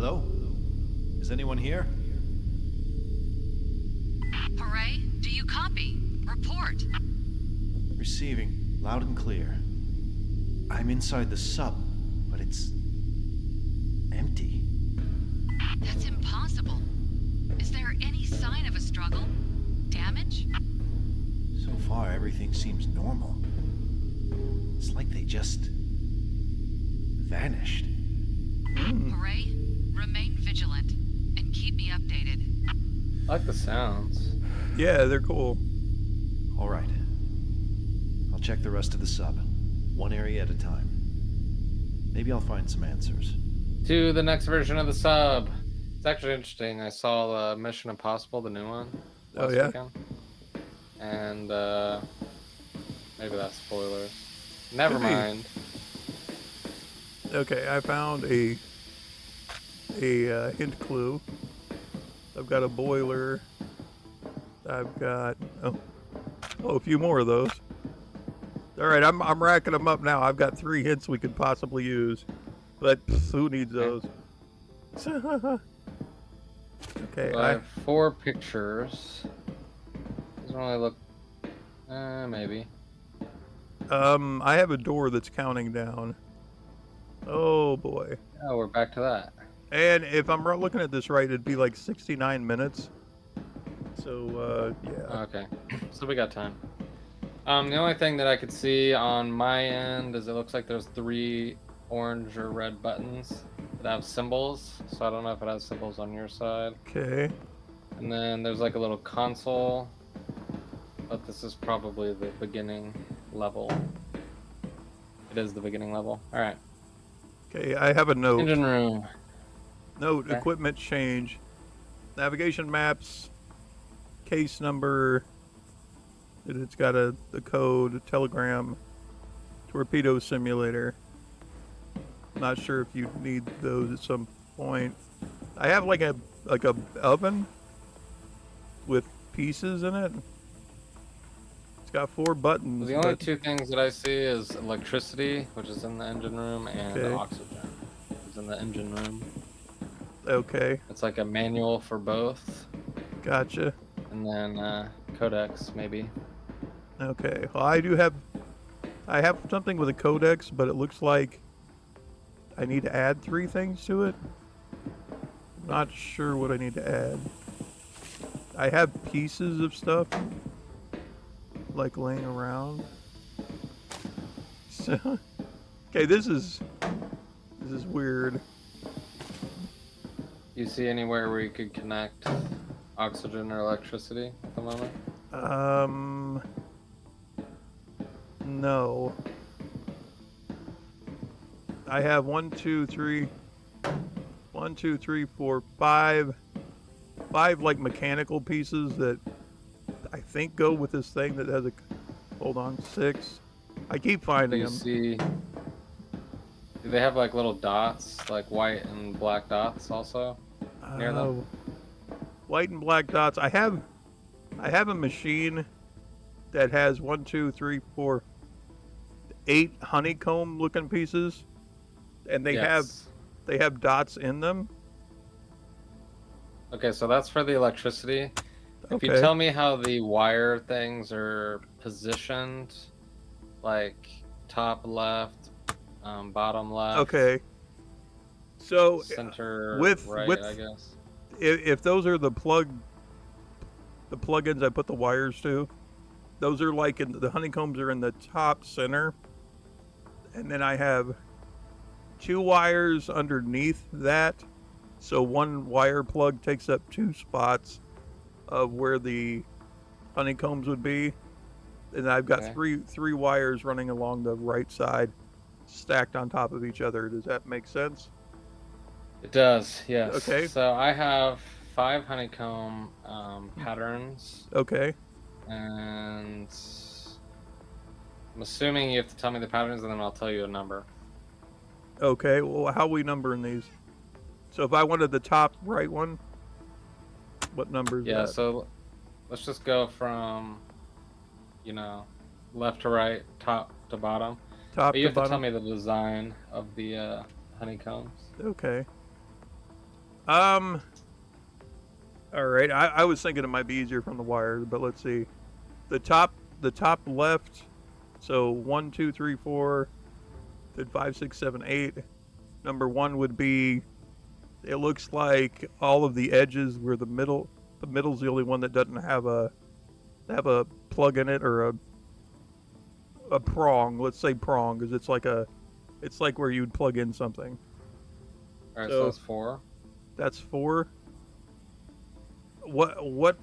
Hello? Is anyone here? Hooray, do you copy? Report. Receiving, loud and clear. I'm inside the sub, but it's empty. That's impossible. Is there any sign of a struggle? Damage? So far, everything seems normal. It's like they just vanished. Hooray, remain vigilant and keep me updated. I like the sounds. Yeah, they're cool. All right. I'll check the rest of the sub, one area at a time. Maybe I'll find some answers. To the next version of the sub. It's actually interesting. I saw Mission Impossible, the new one, last weekend. And maybe that's spoilers. Never mind. Okay, I found a hint clue. I've got a boiler. I've got a few more of those. All right, I'm racking them up now. I've got 3 hints we could possibly use, but who needs those? Okay, So I have 4 pictures. Doesn't really look. Maybe. I have a door that's counting down. Oh boy. Oh, we're back to that. And if I'm looking at this right, it'd be like 69 minutes. So, yeah. Okay, so we got time. The only thing that I could see on my end is it looks like there's 3 orange or red buttons that have symbols. So I don't know if it has symbols on your side. Okay. And then there's like a little console, but this is probably the beginning level. It is the beginning level. All right. Okay, I have a note. Engine room. Note, Okay. equipment change. Navigation maps. Case number. It's got the code, telegram, torpedo simulator. Not sure if you need those at some point. I have like a oven with pieces in it. It's got 4 buttons. The only 2 things that I see is electricity, which is in the engine room, and Okay. oxygen, which is in the engine room. Okay, It's like a manual for both, gotcha. and then codex maybe. Okay, well I have something with a codex, but it looks like I need to add 3 things to it. Not sure what I need to add. I have pieces of stuff like laying around. So, okay, this is weird. You see anywhere where you could connect oxygen or electricity at the moment? No. I have 1, 2, 3, 4, 5 like mechanical pieces that I think go with this thing that has a. Hold on, 6. I keep Do finding you them. see? Do they have like little dots, like white and black dots, also near them? White and black dots. I have a machine that has 1, 2, 3, 4, 8 honeycomb looking pieces, and they Yes. have dots in them. Okay, so that's for the electricity. If you Okay. tell me how the wire things are positioned, like top left, bottom left, Okay. So center with- right, with- I guess. if those are the plugins I put the wires to, those are like the honeycombs are in the top center, and then I have 2 wires underneath that. So 1 wire plug takes up 2 spots of where the honeycombs would be, and I've got Okay. three wires running along the right side, stacked on top of each other. Does that make sense? It does, yes. Okay. So I have 5 honeycomb patterns, Okay. and I'm assuming you have to tell me the patterns, and then I'll tell you a number. Okay. Well, how are we numbering these? So if I wanted the top right one, what number is Yeah, that? so let's just go from, left to right, top to bottom. Top But you to have to tell bottom. me the design of the honeycombs. Okay. All right. I was thinking it might be easier from the wire, but let's see. The top left. So 1, 2, 3, 4, then 5, 6, 7, 8. Number 1 would be. It looks like all of the edges were the middle. The middle's the only one that doesn't have a plug in it or a prong. Let's say prong, because it's like where you'd plug in something. All right, so that's 4. That's 4. What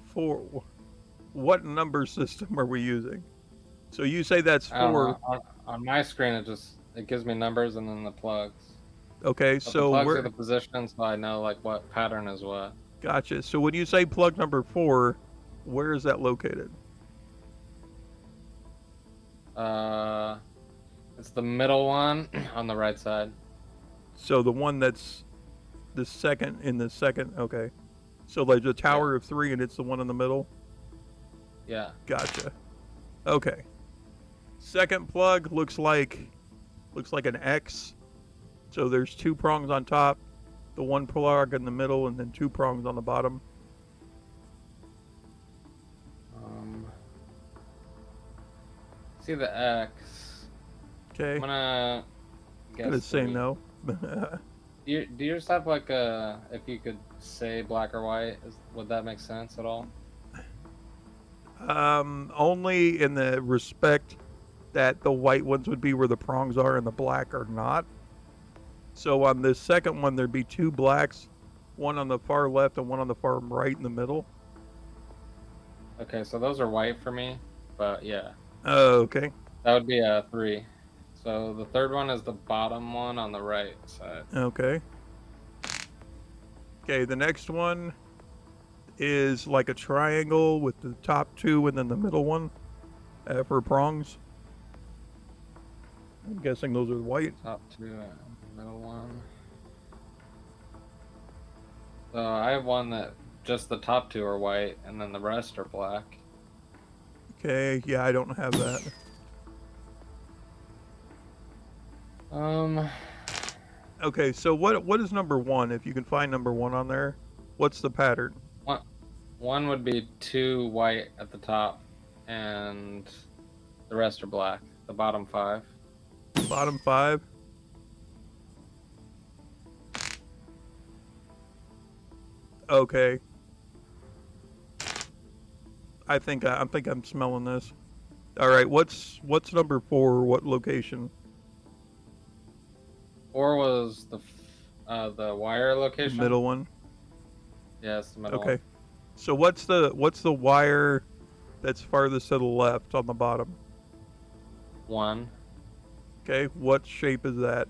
number system are we using? So you say that's 4. On my screen, it gives me numbers and then the plugs. Okay, But so the plugs we're are the positions, so I know like what pattern is what. gotcha. So when you say plug number 4, where is that located? It's the middle one on the right side. So the one that's the second in the second. Okay, so like the tower of 3, and it's the one in the middle. Yeah. Gotcha. Okay. Second plug looks like an X. So there's 2 prongs on top, the 1 plug in the middle, and then 2 prongs on the bottom. See the X. Okay. I'm gonna guess. Gonna say 3. no. Do yours have like if you could say black or white, would that make sense at all? Only in the respect that the white ones would be where the prongs are and the black are not. So on the second one, there'd be 2 blacks, one on the far left and one on the far right in the middle. Okay, so those are white for me, but yeah. Oh, okay. That would be a 3. So the third one is the bottom one on the right side. Okay. Okay, the next one is like a triangle with the top 2 and then the middle one for prongs. I'm guessing those are white. Top 2 and middle one. So I have one that just the top 2 are white and then the rest are black. Okay, yeah, I don't have that. Okay, so what is number 1? If you can find number 1 on there, what's the pattern? One would be 2 white at the top, and the rest are black. The bottom 5. Bottom 5. Okay. I think I'm smelling this. All right, what's number 4? What location? 4 was the wire location. The middle one. Yeah, it's the middle. Okay. One. So what's the wire that's farthest to the left on the bottom? 1. Okay. What shape is that?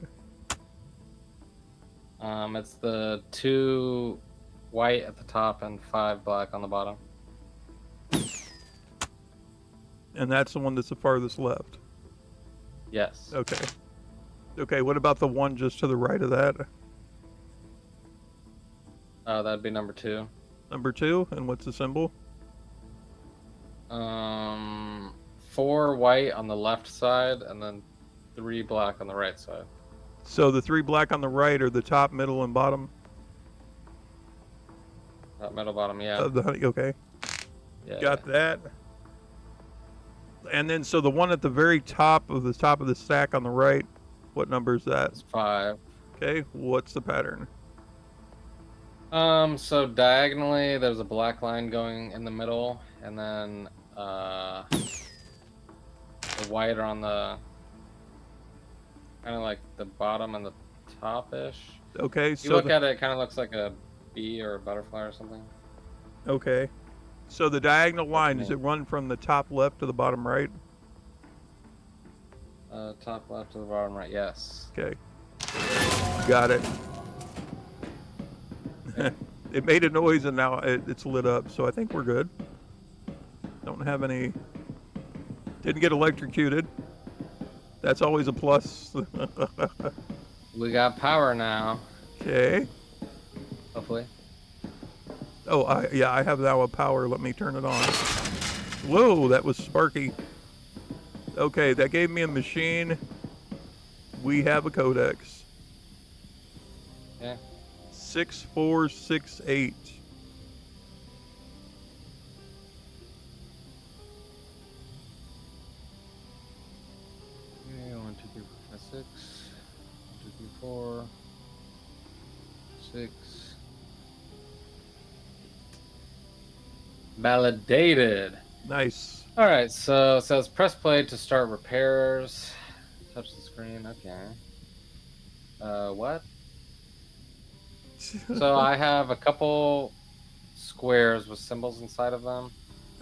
It's the 2 white at the top and 5 black on the bottom. And that's the one that's the farthest left. Yes. Okay. Okay, what about the one just to the right of that? That'd be number 2. Number 2, and what's the symbol? 4 white on the left side, and then 3 black on the right side. So the 3 black on the right are the top, middle, and bottom? Top, middle, bottom, yeah. Okay. Yeah. Got that. And then, so the one at the very top of the stack on the right, what number is that? It's 5. Okay, what's the pattern? So diagonally, there's a black line going in the middle, and then the white are on the kind of like the bottom and the top-ish. Okay, If you so look at it, it kind of looks like a bee or a butterfly or something. okay, so the diagonal line, does it run from the top left to the bottom right? Top left to the bottom right, yes. Okay, got it. It made a noise and now it's lit up, so I think we're good. Don't have any. Didn't get electrocuted. That's always a plus. We got power now, Okay. hopefully. Oh, I have now a power. Let me turn it on. Whoa, that was sparky. Okay, that gave me a machine. We have a codex. Yeah. 6468. Okay, 1, 2, 3, 4, 5, 6. 1, 2, 3, 4. 6. Validated. Nice. All right, so it says press play to start repairs. Touch the screen. Okay. What? So I have a couple squares with symbols inside of them,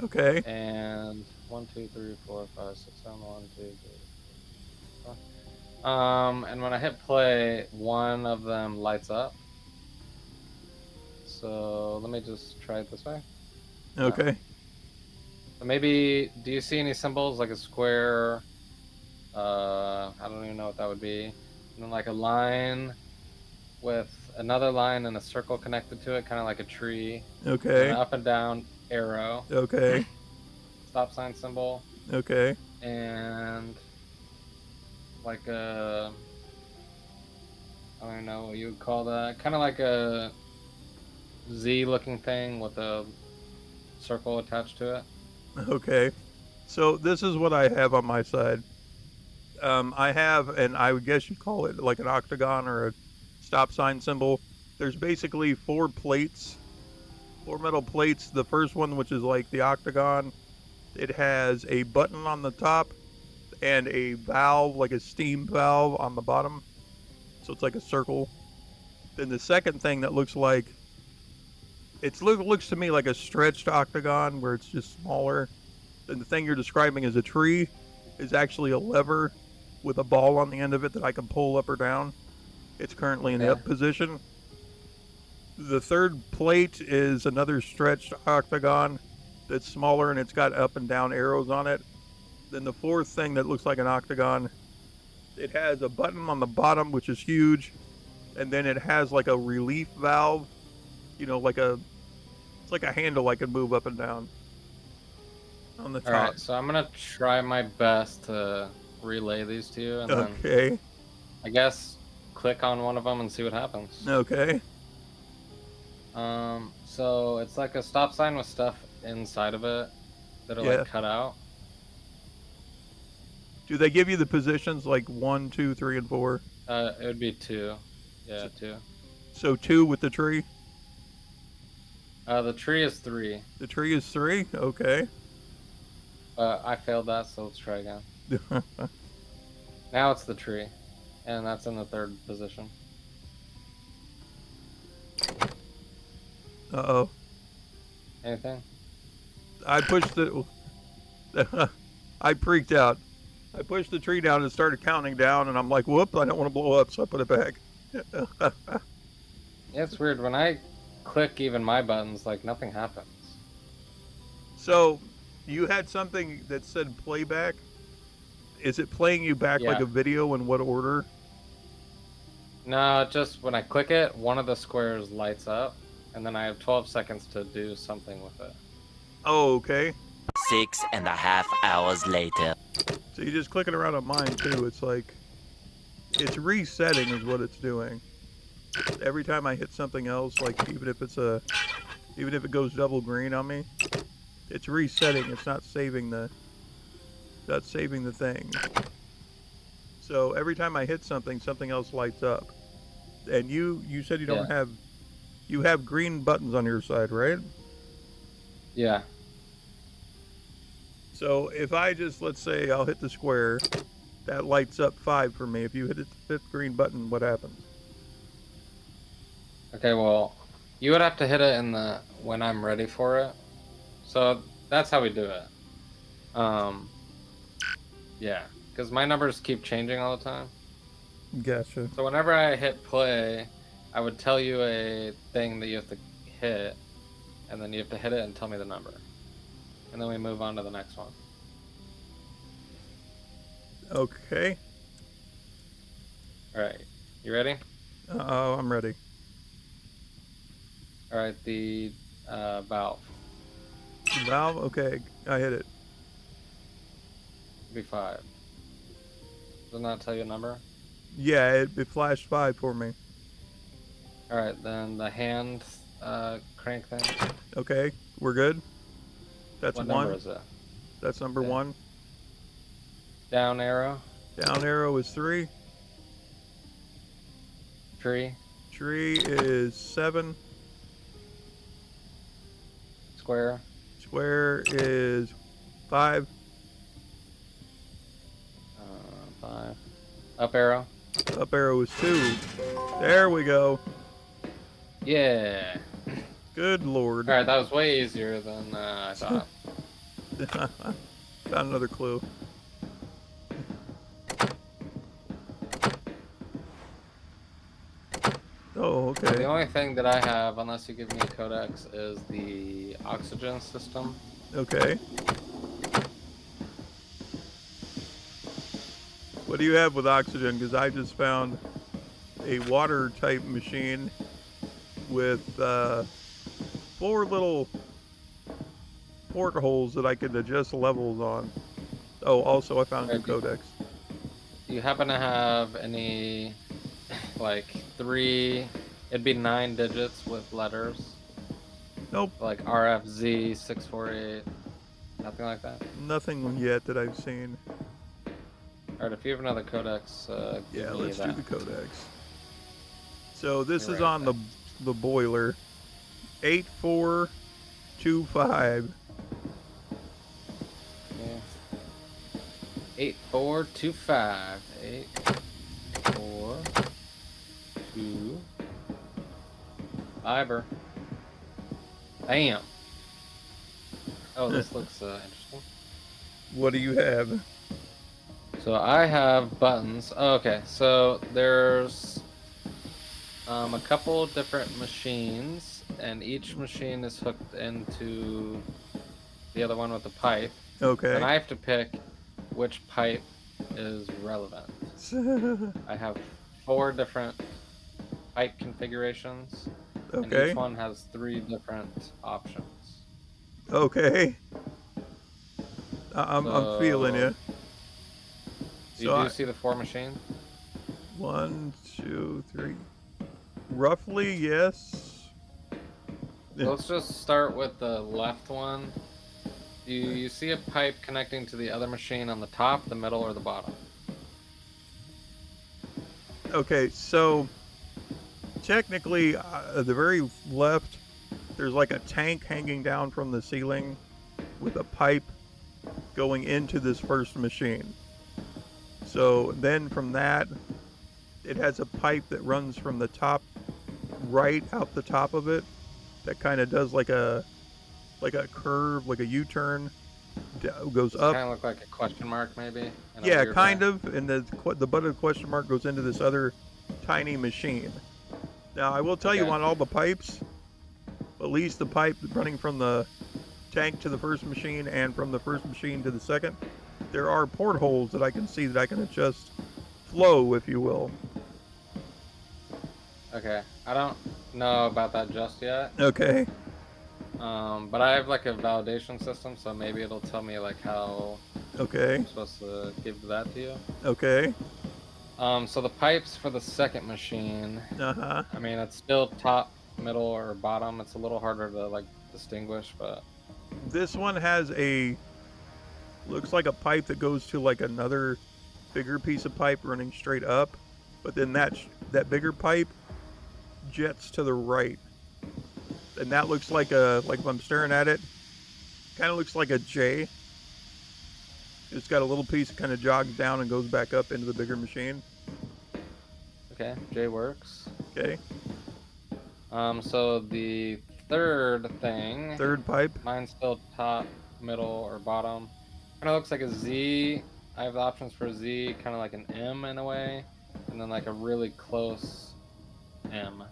Okay. and 1, 2, 3, 4, 5, 6, 7, 1, 2, 3, 4. And when I hit play, one of them lights up. So let me just try it this way. Okay. So maybe, do you see any symbols like a square? I don't even know what that would be. And then like a line with another line and a circle connected to it, kind of like a tree. And Okay. an up and down arrow. Okay. Stop sign symbol. Okay. And like a, I don't even know what you would call that. Kind of like a Z looking thing with a circle attached to it. Okay. So this is what I have on my side. I have, and I would guess you'd call it like an octagon or a stop sign symbol. There's basically 4 plates, 4 metal plates. The first one, which is like the octagon, it has a button on the top and a valve, like a steam valve on the bottom. So it's like a circle. Then the second thing that looks like, looks to me like a stretched octagon where it's just smaller. Then the thing you're describing as a tree is actually a lever with a ball on the end of it that I can pull up or down. It's currently in the up position. The third plate is another stretched octagon that's smaller and it's got up and down arrows on it. Then the fourth thing that looks like an octagon, it has a button on the bottom which is huge, and then it has like a relief valve, it's like a handle I can move up and down on the top. All right, so I'm gonna try my best to relay these to you, and then Okay. I guess click on one of them and see what happens. Okay. So it's like a stop sign with stuff inside of it that are Yeah. like cut out. Do they give you the positions like 1, 2, 3, and 4? It would be 2. Yeah, 2. So 2 with the tree? The tree is 3. The tree is 3? Okay. I failed that, so let's try again. Now it's the tree, and that's in the 3rd position. Uh-oh. Anything? I pushed the... I freaked out. I pushed the tree down and started counting down, and I'm like, whoop, I don't want to blow up, so I put it back. Yeah, it's weird. When I click even my buttons, like, nothing happens. So, you had something that said playback? Is it playing you back like Yeah. a video in what order? No, just when I click it, one of the squares lights up, and then I have 12 seconds to do something with it. Oh, okay. 6.5 hours later. So you're just clicking around on mine too. It's like, it's resetting is what it's doing. Every time I hit something else, like even if it goes double green on me, it's resetting. It's not saving the thing. So every time I hit something, something else lights up. And you said you don't have, you have green buttons on your side, right? Yeah. So if I just, let's say I'll hit the square, that lights up 5 for me. If you hit the 5th green button, what happens? Okay, well, you would have to hit it in the when I'm ready for it. So that's how we do it. Yeah, because my numbers keep changing all the time. Gotcha. So whenever I hit play, I would tell you a thing that you have to hit, and then you have to hit it and tell me the number. And then we move on to the next one. Okay. All right, you ready? Oh, I'm ready. All right, the valve. Valve? Okay, I hit it. Be 5. Doesn't that tell you a number? Yeah, it flashed 5 for me. All right, then the hand crank thing. Okay, we're good. That's What one. number is it? That's number Okay. 1. Down arrow. Down arrow is 3. Tree. Tree is 7. Square. Square is 5. 5. Up arrow. Up arrow is 2. There we go. Yeah. Good lord. All right, that was way easier than I thought. Found another clue. Oh, The okay. only thing that I have, unless you give me a codex, is the oxygen system. Okay. What do you have with oxygen? Because I just found a water type machine with 4 little portholes that I could adjust levels on. Oh, also I found a codex. Do you happen to have any, like, 3, it'd be 9 digits with letters? Nope. Like RFZ 648, nothing like that? Nothing yet that I've seen. Alright, if you have another codex, give Yeah, me let's that. do the codex. So this You're is right, on the boiler. 8425. Yeah. 8425. 8425. Fiber. Bam. Oh, this looks interesting. What do you have? So I have buttons. Oh, okay, so there's a couple different machines, and each machine is hooked into the other one with the pipe. Okay. And I have to pick which pipe is relevant. I have 4 different pipe configurations, and Okay. each one has 3 different options. Okay. I'm feeling you. You do see the 4 machines? 1, 2, 3. Roughly, yes. Let's just start with the left one. You see a pipe connecting to the other machine on the top, the middle, or the bottom? Okay, so technically, the very left, there's like a tank hanging down from the ceiling with a pipe going into this first machine. So then from that, it has a pipe that runs from the top right out the top of it that kind of does like a curve, like a U-turn, goes up. Kind of look like a question mark, maybe. Yeah, kind of. And the butt of the question mark goes into this other tiny machine. Now, I will tell you on all the pipes, at least the pipe running from the tank to the first machine and from the first machine to the second, there are portholes that I can see that I can adjust flow, if you will. Okay, I don't know about that just yet. Okay. But I have like a validation system, so maybe it'll tell me like how I'm supposed to give that to you. Okay. So the pipes for the second machine, Uh-huh. I mean, it's still top, middle, or bottom. It's a little harder to like distinguish, but This one has looks like a pipe that goes to like another bigger piece of pipe running straight up, but then that bigger pipe jets to the right. And that looks like if I'm staring at it, kind of looks like a J. It's got a little piece that kind of jogs down and goes back up into the bigger machine. okay, J works. Okay. So the third thing, Third pipe. mine's still top, middle, or bottom. Kind of looks like a Z. I have the options for a Z, kind of like an M in a way, and then like a really close M.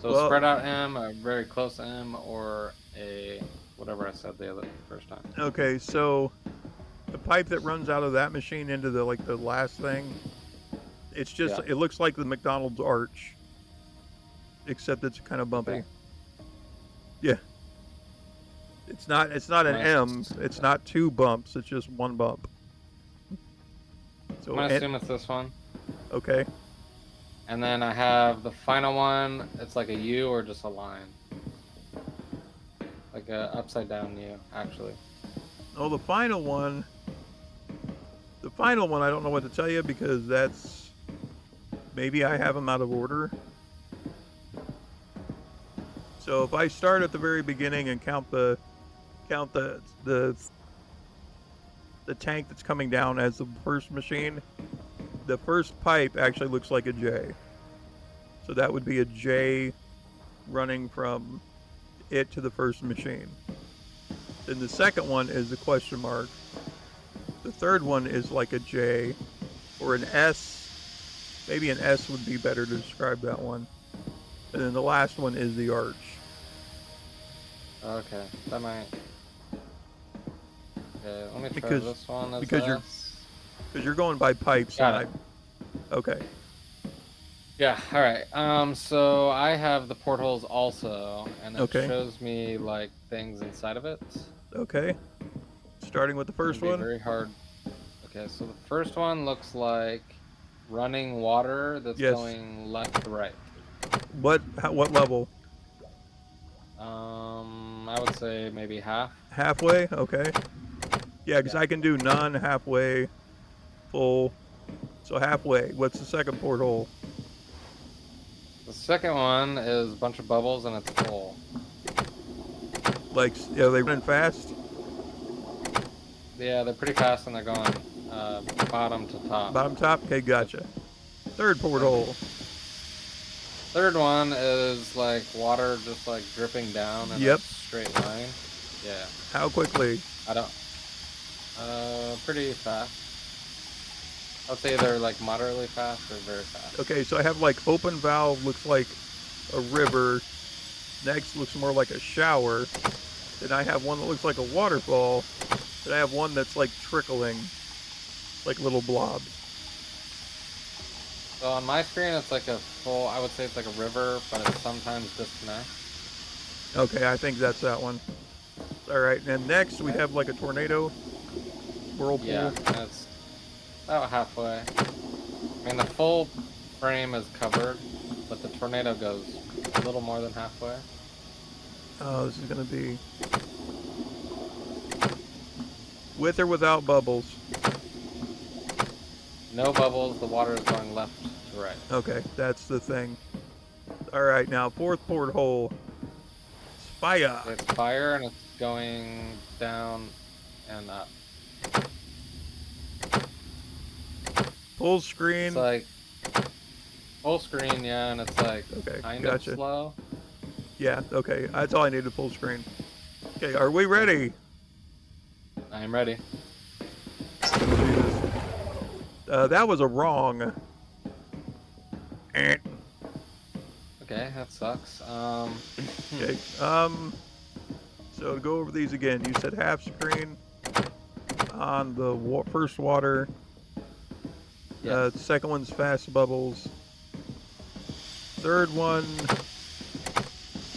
So Well, spread out M, a very close M, or a whatever I said the first time. Okay, so the pipe that runs out of that machine into the last thing, it's just it looks like the McDonald's arch, except it's kind of bumpy. Okay. Yeah. It's not an M. It's not 2 bumps. It's just 1 bump. So I'm gonna assume it's this one. okay. And then I have the final one. It's like a U or just a line. Like a upside down U, actually. Oh, the final one. The final one, I don't know what to tell you because that's maybe I have them out of order. So if I start at the very beginning and count the tank that's coming down as the first machine, the first pipe actually looks like a J. So that would be a J running from it to the first machine. Then the second one is a question mark. The third one is like a J or an S. Maybe an S would be better to describe that one. And then the last one is the arch. Okay, that might. Okay, let me try Because- this one. As because you're- S. Because you're going by pipes. Got and okay. Yeah, alright. So I have the portholes also, and it Okay. shows me like things inside of it. Okay. Starting with the first It'll be one. very hard. Okay, so the first one looks like running water that's Yes. going left to right. What level? I would say maybe half. Halfway? Okay. Yeah, because Yeah. I can do none, halfway, full. So halfway. What's the second porthole? The second one is a bunch of bubbles and it's full. Like, are they running fast? Yeah, they're pretty fast and they're going bottom to top. Bottom top? Okay, gotcha. Third porthole. Third one is like water just like dripping down in Yep. a straight line. Yeah, How quickly? I don't. Pretty fast. I'll say they're like moderately fast or very fast. Okay, so I have like open valve looks like a river. Next looks more like a shower. Then I have one that looks like a waterfall. Then I have one that's like trickling, like little blobs. So on my screen, it's like a full. I would say it's like a river, but it sometimes disconnects. Okay, I think that's that one. All right, and next we have like a tornado, whirlpool. Yeah, and it's about halfway. I mean, the full frame is covered, but the tornado goes a little more than halfway. Oh, this is gonna be with or without bubbles. No bubbles. The water is going left to right. Okay, that's the thing. All right, now fourth porthole. It's fire. It's fire and it's going down and up. Full screen. It's like full screen, yeah, and it's like Okay, kind gotcha. of slow. Yeah, okay, that's all I needed. Full screen. Okay, are we ready? I am ready. That was a wrong. Eh. Okay, that sucks. Okay. So to go over these again, you said half screen on the first water. Yes. Second one's fast bubbles. Third one.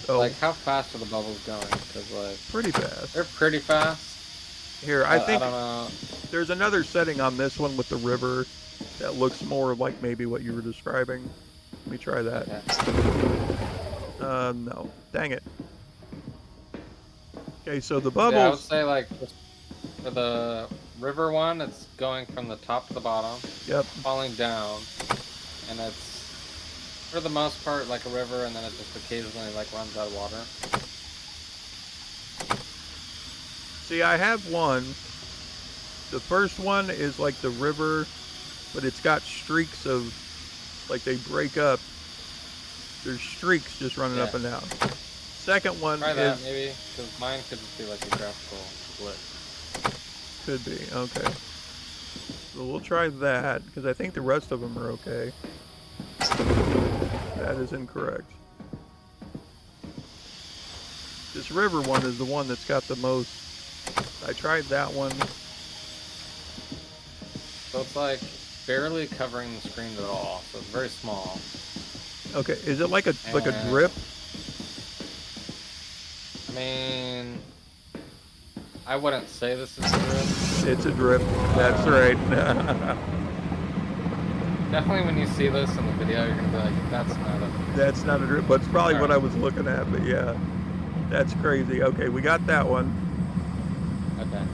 Oh, Like, how fast are the bubbles going? Because like pretty fast. they're pretty fast. Here, I but think I don't know. there's another setting on this one with the river that looks more like maybe what you were describing. Let me try that. Okay. No. Dang it. Okay, so the Yeah, I would bubbles. say like for the river one, it's going from the top to the bottom, Yep. falling down, and it's for the most part like a river, and then it just occasionally like runs out of water. See, I have one. The first one is like the river, but it's got streaks of, like they break up. There's streaks just running up Yeah. and down. Second one Try that is maybe, because mine could just be like a graphical glitch. could be okay. So we'll try that because I think the rest of them are okay. That is incorrect. This river one is the one that's got the most. I tried that one. So it's like barely covering the screen at all, so it's very small. Okay, is it like a And- drip? I mean, I wouldn't say this is a drip. It's a drip. That's right. Definitely when you see this in the video, you're gonna be like, that's not a... That's not a drip, but it's probably what I Alright. was looking at, but yeah. That's crazy. Okay, we got that one. Okay.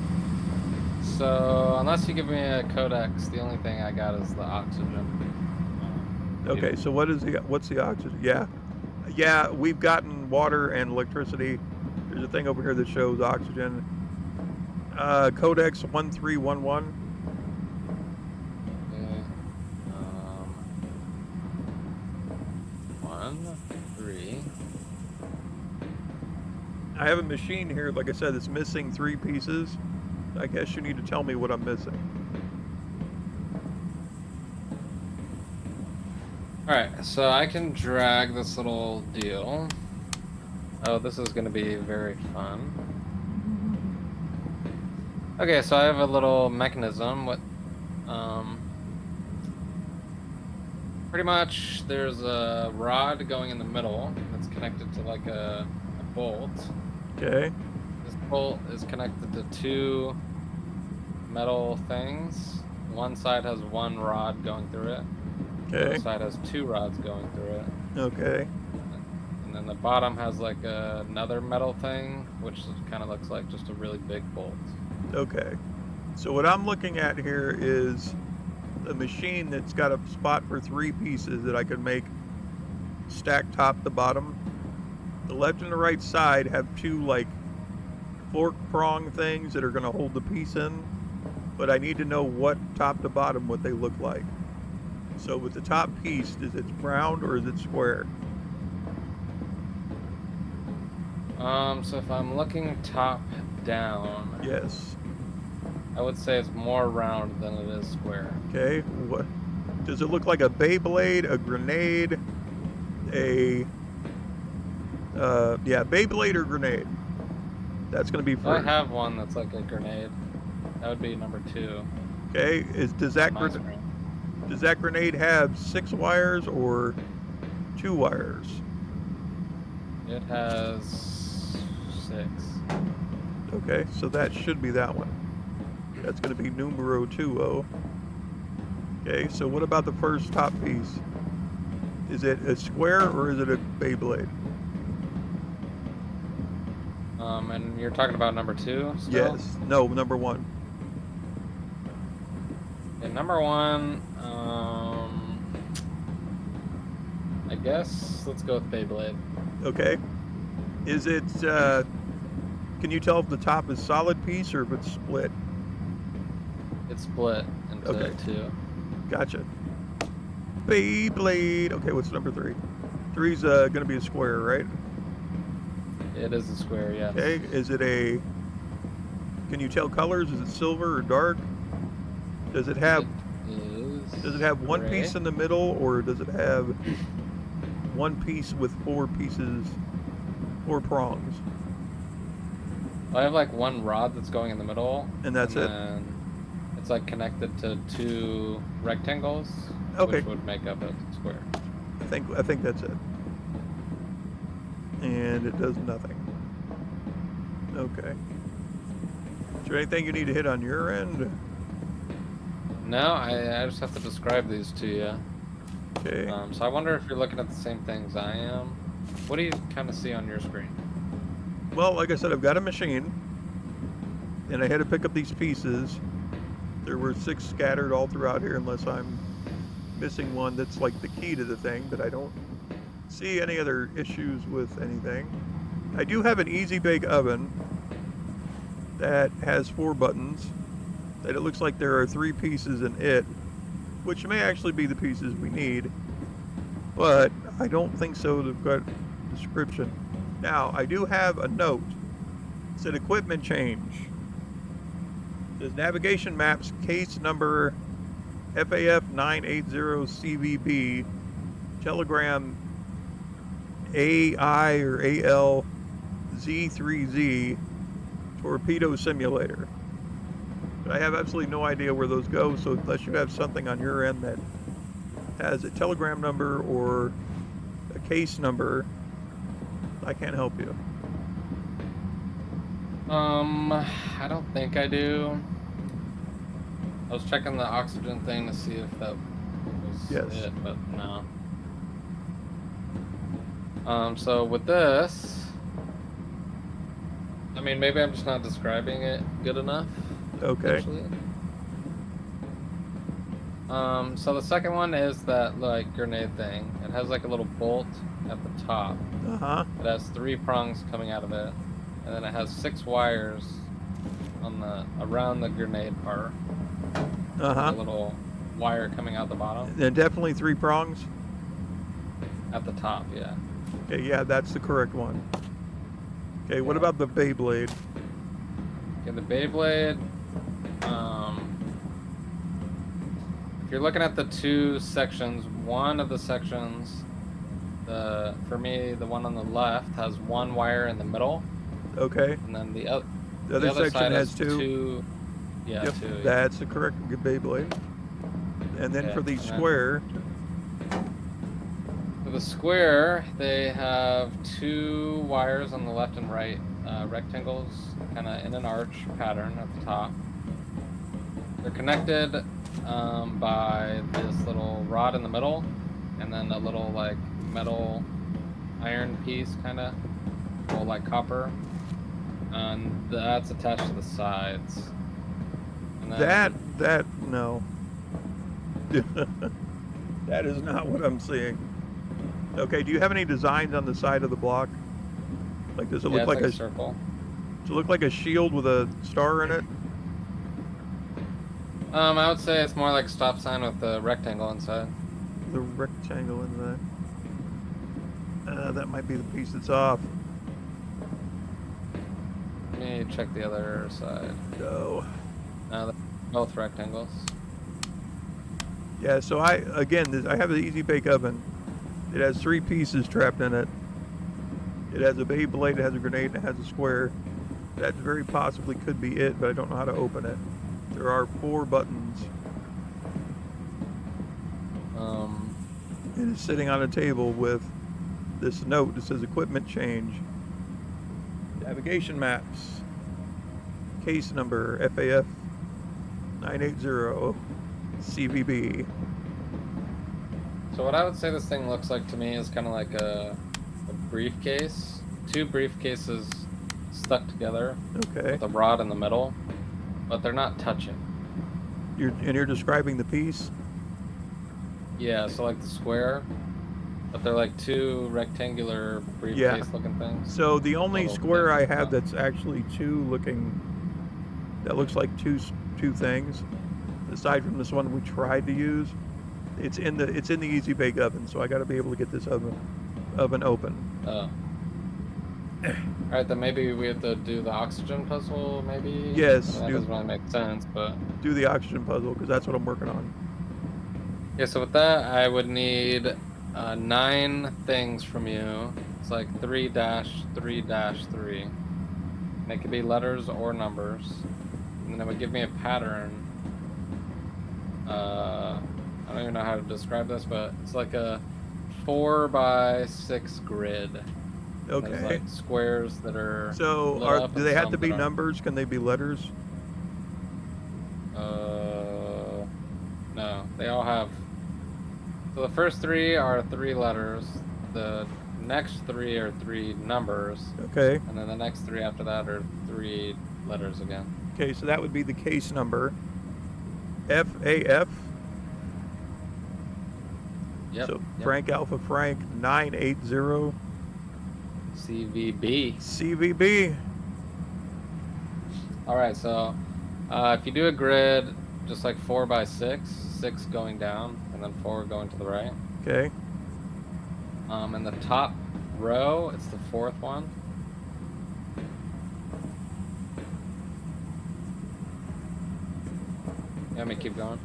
So, unless you give me a codex, the only thing I got is the oxygen. Okay, so what's the oxygen? Yeah. Yeah, we've gotten water and electricity. There's a thing over here that shows oxygen. Codex 1311. Okay. 1, 3. I have a machine here, like I said, that's missing 3 pieces. I guess you need to tell me what I'm missing. Alright, so I can drag this little deal. Oh, this is gonna be very fun. Okay, so I have a little mechanism. Pretty much there's a rod going in the middle that's connected to like a bolt. Okay. This bolt is connected to 2 metal things. One side has 1 rod going through it. The Okay. other side has 2 rods going through it. Okay. And then the bottom has like another metal thing, which kind of looks like just a really big bolt. Okay. So what I'm looking at here is a machine that's got a spot for 3 pieces that I could make stack top to bottom. The left and the right side have 2 like fork prong things that are going to hold the piece in, but I need to know what top to bottom what they look like. So with the top piece, is it round or is it square? So if I'm looking top down, Yes. I would say it's more round than it is square. Okay. What does it look like? A Beyblade, a grenade, yeah, Beyblade or grenade? That's going to be So I first. have one that's like a grenade. That would be number 2. Okay. Does that on my screen. grenade have 6 wires or 2 wires? It has 6. Okay, so that should be that one. That's going to be numero 2. Okay, so what about the first top piece? Is it a square or is it a Beyblade? And you're talking about number 2 still? Yes. No, number 1. And number 1, I guess let's go with Beyblade. Okay. Is it, can you tell if the top is solid piece or if it's split? It's split into Okay. 2. Gotcha. Beyblade. Okay, what's number 3? 3's going to be a square, right? It is a square, yes. Okay, is it can you tell colors? Is it silver or dark? Does it have It is one gray. piece in the middle, or does it have one piece with 4 pieces, 4 prongs? I have like 1 rod that's going in the middle. And that's it? Then it's like connected to 2 rectangles, Okay. which would make up a square. I think that's it. And it does nothing. Okay. Is there anything you need to hit on your end? No, I just have to describe these to you. Okay. So I wonder if you're looking at the same things I am. What do you kind of see on your screen? Well, like I said, I've got a machine, and I had to pick up these pieces. There were 6 scattered all throughout here, unless I'm missing one that's like the key to the thing, but I don't see any other issues with anything. I do have an easy bake oven that has 4 buttons, that it looks like there are 3 pieces in it, which may actually be the pieces we need, but I don't think so. They've got description. Now, I do have a note. It said equipment change. It says navigation maps case number FAF 980CVB, telegram AI or ALZ3Z, torpedo simulator. But I have absolutely no idea where those go, so unless you have something on your end that has a telegram number or a case number, I can't help you. I don't think I do. I was checking the oxygen thing to see if that was Yes. it, but no. So with this, I mean, maybe I'm just not describing it good enough. Okay. Actually. So the second one is that like grenade thing. It has like a little bolt at the top. Uh-huh. It has 3 prongs coming out of it, and then it has 6 wires on around the grenade part. Uh-huh. A little wire coming out the bottom And definitely 3 prongs. at the top. Yeah. Okay, yeah, that's the correct one. Okay, what Yeah. about the Beyblade? Okay, the Beyblade. If you're looking at the 2 sections, one of the sections, for me, the one on the left has 1 wire in the middle, Okay. and then the The other other side section has 2. 2. Yeah, Yep, 2. Yeah. that's the correct Beyblade. And then Okay, for the and then- square, For the square, they have 2 wires on the left and right, rectangles, kind of in an arch pattern at the top. They're connected by this little rod in the middle, and then a little like metal iron piece, kind of, or like copper, and that's attached to the sides. And then, no. That is not what I'm seeing. Okay, do you have any designs on the side of the block? Like, does it yeah, look it's like a circle. does it look like a shield with a star in it? I would say it's more like a stop sign with the rectangle inside. The rectangle in the that might be the piece that's off. Let me check the other side. No. No, they're both rectangles. Yeah, so I have the Easy Bake Oven. It has 3 pieces trapped in it. It has a Beyblade, it has a grenade, and it has a square. That very possibly could be it, but I don't know how to open it. There are 4 buttons. It is sitting on a table with this note that says equipment change. Navigation maps. Case number FAF 980 CVB. So what I would say this thing looks like to me is kind of like a briefcase. 2 briefcases stuck together Okay. with a rod in the middle, but they're not touching. You're describing the piece? Yeah, so like the square, but they're like 2 rectangular briefcase looking things. So the only Little square I things, have that's actually 2 looking, that looks like two things, aside from this one we tried to use, it's in the Easy Bake Oven. So I got to be able to get this oven open. Oh. Alright, then maybe we have to do the oxygen puzzle, maybe? Yes, That do- doesn't really make sense, but... Do the oxygen puzzle because that's what I'm working on. Yeah, so with that, I would need 9 things from you. It's like 3-3-3. And it could be letters or numbers. And then it would give me a pattern. I don't even know how to describe this, but it's like a 4x6 grid. Okay. There's like squares that are. So lit up do and they have some to be that aren't. numbers? Can they be letters? No, they all have. So the first 3 are 3 letters. The next 3 are 3 numbers. Okay. And then the next 3 after that are 3 letters again. Okay, so that would be the case number FAF. Yep. So yep. Frank Alpha Frank 980 CVB. CVB. All right. So if you do a grid, just like 4x6, 6 going down, and then 4 going to the right. Okay. In the top row, it's the 4th one. Yeah, let me keep going.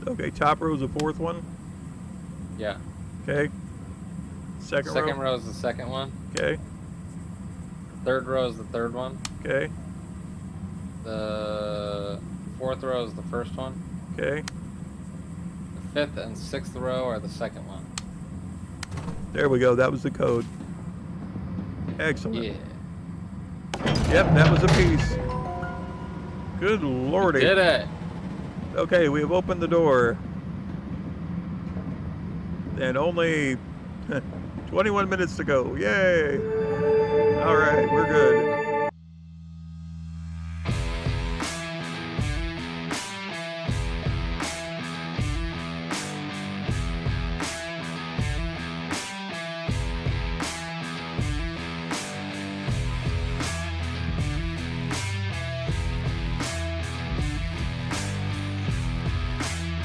Okay, top row is the 4th one. Yeah. Okay. Second row. row is the 2nd one. Okay. 3rd row is the 3rd one. Okay. The 4th row is the 1st one. Okay. The 5th and 6th row are the 2nd one. There we go. That was the code. Excellent. Yeah. Yep, that was a piece. Good lordy. Did it! Okay, we have opened the door. And only 21 minutes to go. Yay!